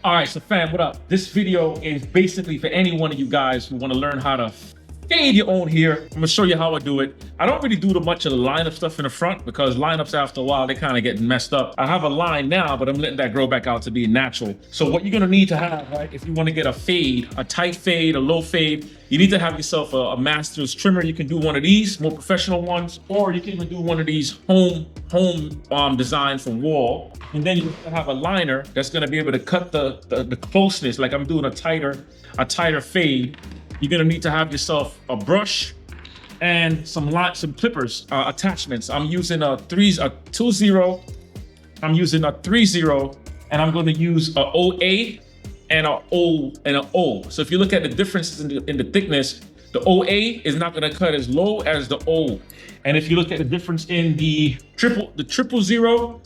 All right, so fam, what up? This video is basically for any one of you guys who want to learn how to fade your own hair. I'm gonna show you how I do it. I don't really do much of the lineup stuff in the front because lineups after a while, they kind of get messed up. I have a line now, but I'm letting that grow back out to be natural. So what you're gonna need to have, right, if you want to get a fade, a tight fade, a low fade, you need to have yourself a master's trimmer. You can do one of these, more professional ones, or you can even do one of these home design from Wall. And then you have a liner that's gonna be able to cut the closeness, like I'm doing a tighter fade. You're gonna need to have yourself a brush and some clippers, attachments. I'm using a 2-0, I'm using a 3-0, and I'm gonna use a OA and a O. So if you look at the differences in the thickness, the OA is not gonna cut as low as the O. And if you look at the difference in the triple zero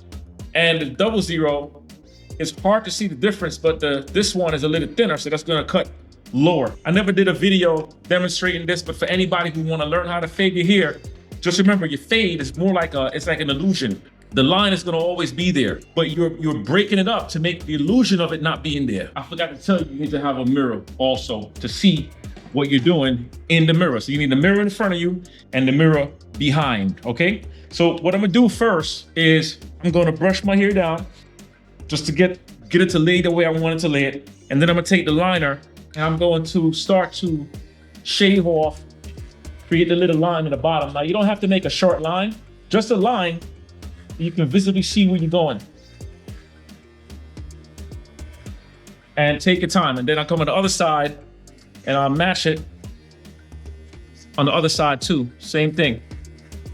and the 00, it's hard to see the difference, but this one is a little thinner, so that's gonna cut lower. I never did a video demonstrating this, but for anybody who want to learn how to fade your hair, just remember your fade is more like it's like an illusion. The line is going to always be there, but you're breaking it up to make the illusion of it not being there. I forgot to tell you, you need to have a mirror also to see what you're doing in the mirror. So you need the mirror in front of you and the mirror behind, okay? So what I'm gonna do first is I'm gonna brush my hair down just to get it to lay the way I want it to lay it. And then I'm gonna take the liner and I'm going to start to shave off, create the little line in the bottom. Now you don't have to make a short line, just a line you can visibly see where you're going. And take your time. And then I'll come on the other side and I'll match it on the other side too. Same thing.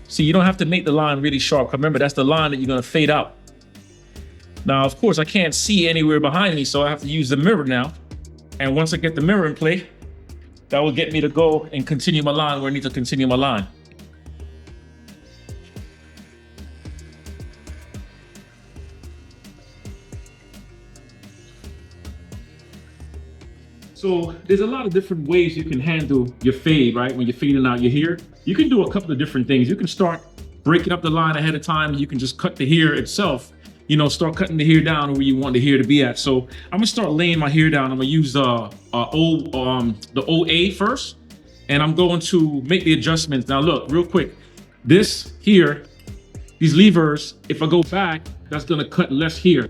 See, you don't have to make the line really sharp. Remember, that's the line that you're gonna fade out. Now, of course, I can't see anywhere behind me, so I have to use the mirror now. And once I get the mirror in play, that will get me to go and continue my line where I need to continue my line. So there's a lot of different ways you can handle your fade, right? When you're fading out your hair, you can do a couple of different things. You can start breaking up the line ahead of time. You can just cut the hair itself. You know, start cutting the hair down where you want the hair to be at. So I'm gonna start laying my hair down. I'm gonna use the OA first, and I'm going to make the adjustments. Now look, real quick, this here, these levers, if I go back, that's gonna cut less hair.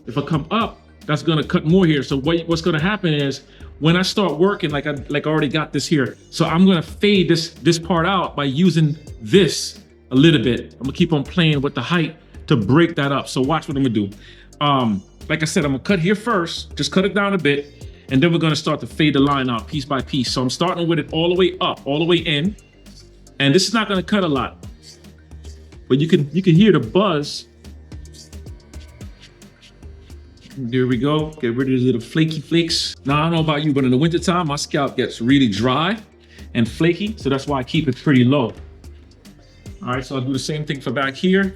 If I come up, that's gonna cut more hair. So what's gonna happen is when I start working, like I already got this here, so I'm gonna fade this part out by using this a little bit. I'm gonna keep on playing with the height to break that up. So watch what I'm gonna do. Like I said, I'm gonna cut here first, just cut it down a bit, and then we're gonna start to fade the line out piece by piece. So I'm starting with it all the way up, all the way in, and this is not gonna cut a lot, but you can hear the buzz. There we go. Get rid of the little flaky flakes. Now I don't know about you, but in the wintertime, my scalp gets really dry and flaky, so that's why I keep it pretty low. All right, so I'll do the same thing for back here.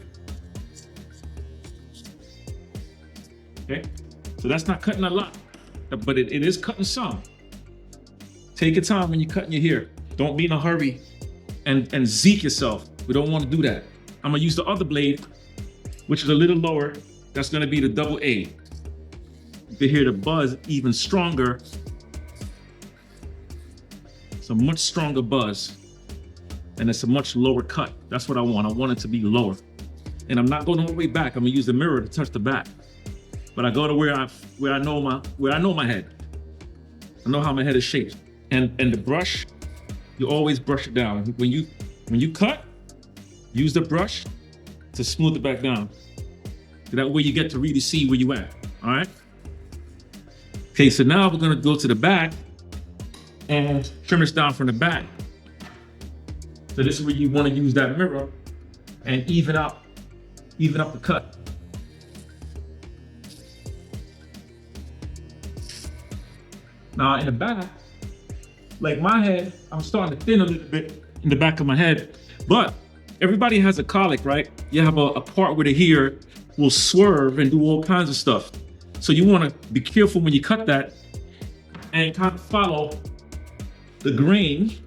Okay, so that's not cutting a lot, but it is cutting some. Take your time when you're cutting your hair. Don't be in a hurry and zeke yourself. We don't want to do that. I'm gonna use the other blade, which is a little lower. That's gonna be the AA. You can hear the buzz even stronger. It's a much stronger buzz, and it's a much lower cut. That's what I want. I want it to be lower. And I'm not going all the way back. I'm gonna use the mirror to touch the back. But I go to where I know my head. I know how my head is shaped. And the brush, you always brush it down. When you cut, use the brush to smooth it back down. So that way you get to really see where you at. All right. Okay, so now we're gonna go to the back and trim this down from the back. So this is where you want to use that mirror and even up the cut. Now in the back, like my head, I'm starting to thin a little bit in the back of my head, but everybody has a colic, right? You have a part where the hair will swerve and do all kinds of stuff. So you want to be careful when you cut that and kind of follow the grain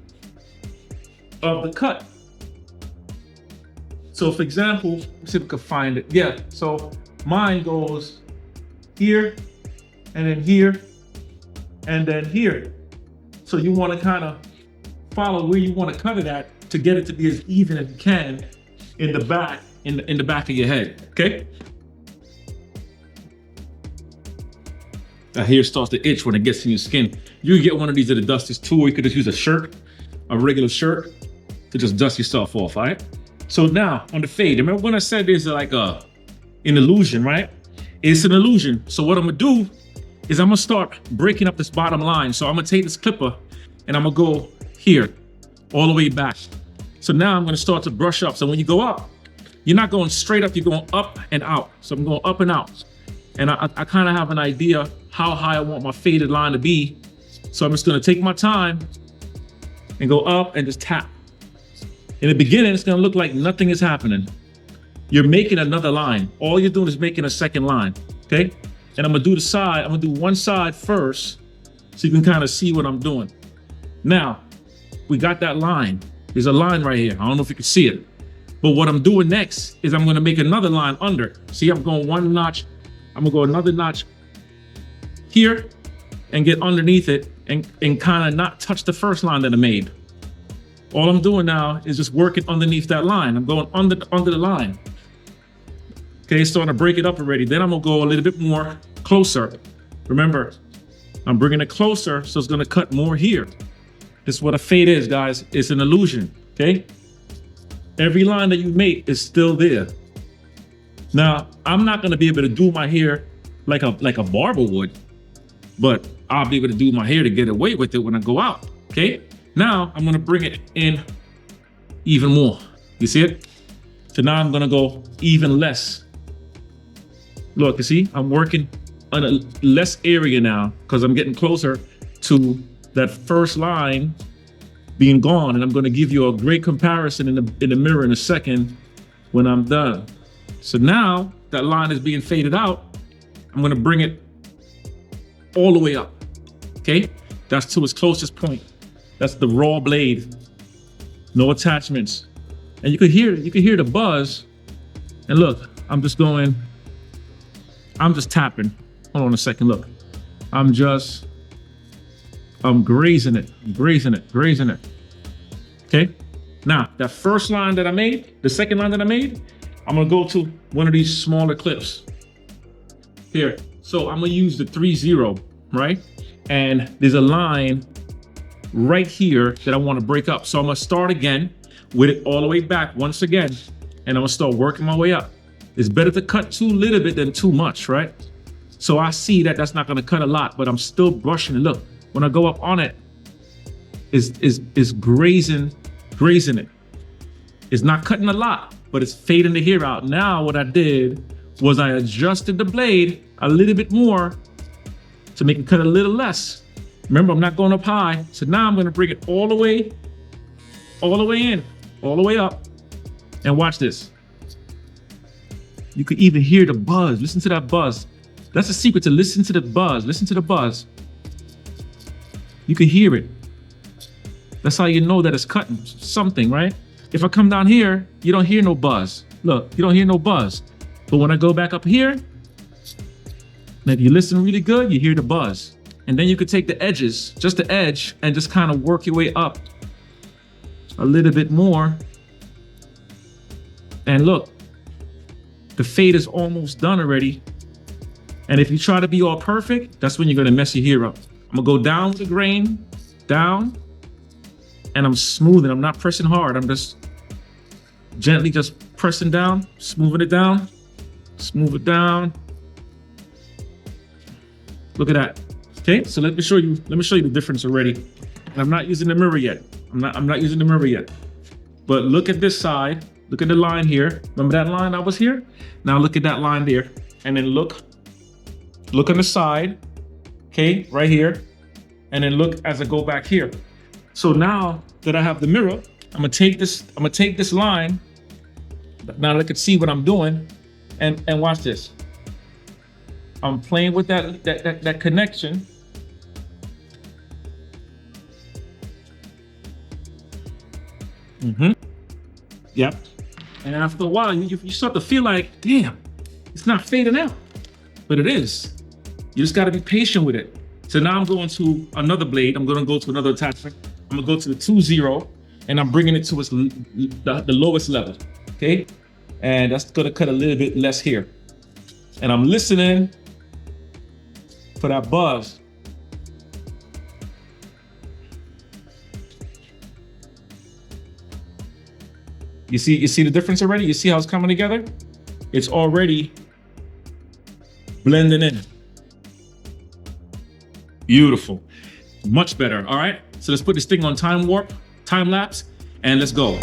of the cut. So for example, let's see if we can find it. Yeah, so mine goes here and then here, and then here. So you want to kind of follow where you want to cut it at to get it to be as even as you can in the back, in the back of your head, okay? That hair starts to itch when it gets in your skin. You can get one of these at the dusters too, or you could just use a shirt, a regular shirt, to just dust yourself off, all right? So now, on the fade, remember when I said there's like an illusion, right? It's an illusion. So what I'm gonna do is I'm gonna start breaking up this bottom line. So I'm gonna take this clipper and I'm gonna go here, all the way back. So now I'm gonna start to brush up. So when you go up, you're not going straight up, you're going up and out. So I'm going up and out. And I kind of have an idea how high I want my faded line to be. So I'm just gonna take my time and go up and just tap. In the beginning, it's gonna look like nothing is happening. You're making another line. All you're doing is making a second line, okay? And I'm gonna do the side, I'm gonna do one side first so you can kind of see what I'm doing. Now, we got that line. There's a line right here. I don't know if you can see it. But what I'm doing next is I'm gonna make another line under. See, I'm going one notch. I'm gonna go another notch here and get underneath it and kind of not touch the first line that I made. All I'm doing now is just working underneath that line. I'm going under the line. Okay, starting to break it up already. Then I'm gonna go a little bit more closer. Remember, I'm bringing it closer, so it's gonna cut more here. This is what a fade is, guys. It's an illusion, okay? Every line that you make is still there. Now, I'm not gonna be able to do my hair like a barber would, but I'll be able to do my hair to get away with it when I go out, okay? Now, I'm gonna bring it in even more. You see it? So now I'm gonna go even less. Look, you see, I'm working on a less area now because I'm getting closer to that first line being gone. And I'm gonna give you a great comparison in the mirror in a second when I'm done. So now that line is being faded out, I'm gonna bring it all the way up, okay? That's to its closest point. That's the raw blade, no attachments. And you could hear the buzz. And look, I'm just tapping. Hold on a second, look. I'm grazing it, grazing it. Okay? Now, that first line that I made, the second line that I made, I'm gonna go to one of these smaller clips. Here, so I'm gonna use the 3-0, right? And there's a line right here that I wanna break up. So I'm gonna start again with it all the way back once again, and I'm gonna start working my way up. It's better to cut too little bit than too much, right? So I see that that's not gonna cut a lot, but I'm still brushing it. Look, when I go up on it, is grazing it. It's not cutting a lot, but it's fading the hair out. Now what I did was I adjusted the blade a little bit more to make it cut a little less. Remember, I'm not going up high. So now I'm gonna bring it all the way in, all the way up. And watch this. You could even hear the buzz. Listen to that buzz. That's the secret, to listen to the buzz. Listen to the buzz. You can hear it. That's how you know that it's cutting something, right? If I come down here, you don't hear no buzz. Look, you don't hear no buzz. But when I go back up here, and if you listen really good, you hear the buzz. And then you could take the edges, just the edge, and just kind of work your way up a little bit more. And look, the fade is almost done already. And if you try to be all perfect, that's when you're gonna mess your hair up. I'm gonna go down with the grain, down, and I'm smoothing. I'm not pressing hard. I'm just gently just pressing down, smoothing it down, smooth it down. Look at that. Okay, so let me show you the difference already. And I'm not using the mirror yet. I'm not using the mirror yet. But look at this side. Look at the line here. Remember that line that was here? Now look at that line there. And then look on the side, okay, right here. And then look as I go back here. So now that I have the mirror, I'm gonna take this line. Now that I can see what I'm doing, and watch this. I'm playing with that connection. Yep. And after a while, you start to feel like, damn, it's not fading out, but it is. You just gotta be patient with it. So now I'm going to another blade. I'm gonna go to another attachment. I'm gonna go to the 2-0 and I'm bringing it to its the lowest level, okay? And that's gonna cut a little bit less here. And I'm listening for that buzz. You see the difference already? You see how it's coming together? It's already blending in. Beautiful, much better, all right? So let's put this thing on time lapse, and let's go.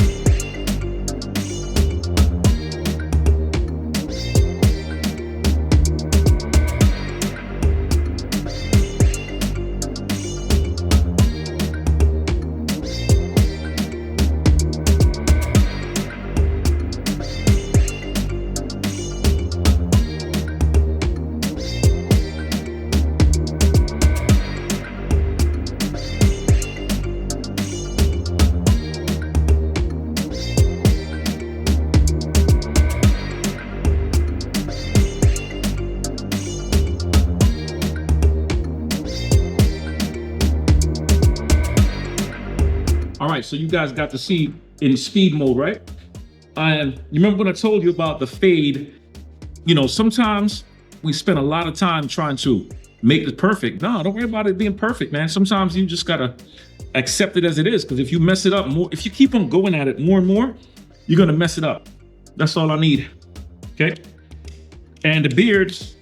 All right, so you guys got to see in speed mode, right? And you remember when I told you about the fade? You know, sometimes we spend a lot of time trying to make it perfect. No, don't worry about it being perfect, man. Sometimes you just gotta accept it as it is, because if you mess it up more, if you keep on going at it more and more, you're gonna mess it up. That's all I need, okay? And the beards,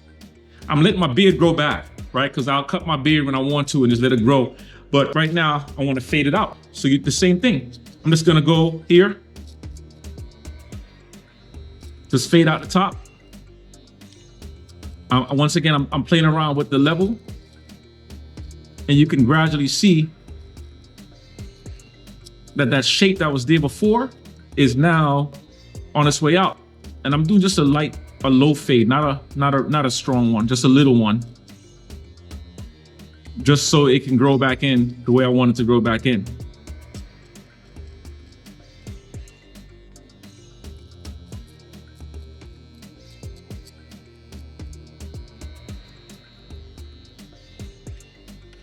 I'm letting my beard grow back, right? Because I'll cut my beard when I want to and just let it grow. But right now, I want to fade it out. So the same thing. I'm just gonna go here. Just fade out the top. Once again, I'm playing around with the level. And you can gradually see that shape that was there before is now on its way out. And I'm doing just a low fade, not a strong one, just a little one. Just so it can grow back in the way I want it to grow back in.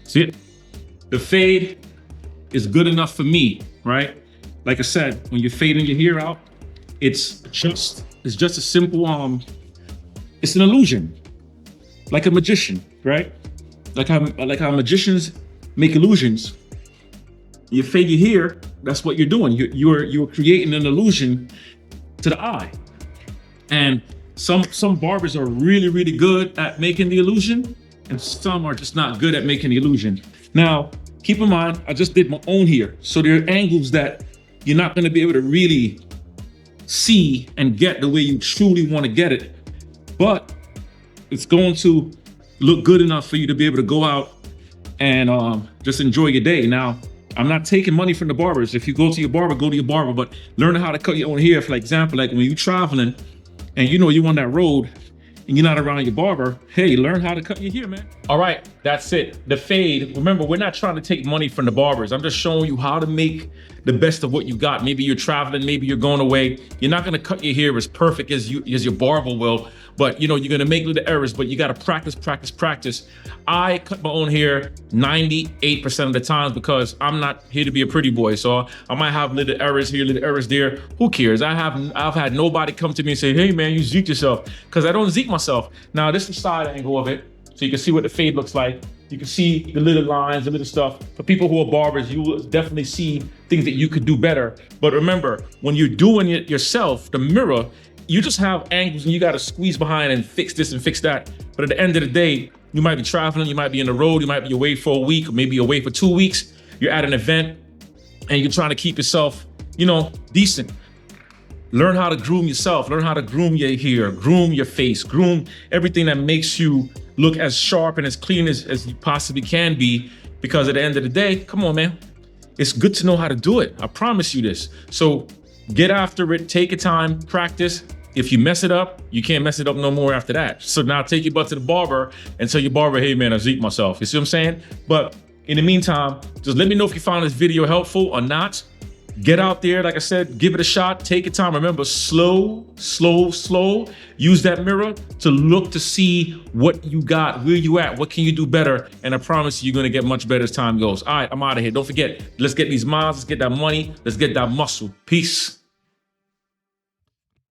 See it? The fade is good enough for me, right? Like I said, when you're fading your hair out, it's just a simple, it's an illusion, like a magician, right? Like how magicians make illusions. You fade your hair, that's what you're doing. You're creating an illusion to the eye. And some barbers are really, really good at making the illusion, and some are just not good at making the illusion. Now, keep in mind, I just did my own here. So there are angles that you're not gonna be able to really see and get the way you truly wanna get it. But it's going to look good enough for you to be able to go out and just enjoy your day. Now, I'm not taking money from the barbers. If you go to your barber, go to your barber, but learn how to cut your own hair. For example, like when you're traveling and you know you're on that road and you're not around your barber, hey, learn how to cut your hair, man. All right, that's it. The fade. Remember, we're not trying to take money from the barbers. I'm just showing you how to make the best of what you got. Maybe you're traveling, maybe you're going away. You're not gonna cut your hair as perfect as your barber will, but you know, you're gonna make little errors, but you gotta practice, practice, practice. I cut my own hair 98% of the time because I'm not here to be a pretty boy. So I might have little errors here, little errors there. Who cares? I've had nobody come to me and say, hey man, you zeked yourself, because I don't zeke myself. Now this is the side angle of it, so you can see what the fade looks like. You can see the little lines, the little stuff. For people who are barbers, you will definitely see things that you could do better. But remember, when you're doing it yourself, the mirror, you just have angles and you gotta squeeze behind and fix this and fix that. But at the end of the day, you might be traveling, you might be on the road, you might be away for a week, or maybe away for 2 weeks. You're at an event and you're trying to keep yourself, you know, decent. Learn how to groom yourself, learn how to groom your hair, groom your face, groom everything that makes you look as sharp and as clean as you possibly can be. Because at the end of the day, come on, man, it's good to know how to do it. I promise you this. So get after it, take your time, practice. If you mess it up, you can't mess it up no more after that. So now take your butt to the barber and tell your barber, hey man, I zeked myself. You see what I'm saying? But in the meantime, just let me know if you found this video helpful or not. Get out there, like I said, give it a shot, take your time. Remember, slow, slow, slow. Use that mirror to look to see what you got, where you at, what can you do better, and I promise you, you're gonna get much better as time goes. All right, I'm out of here. Don't forget, let's get these miles, let's get that money, let's get that muscle. Peace.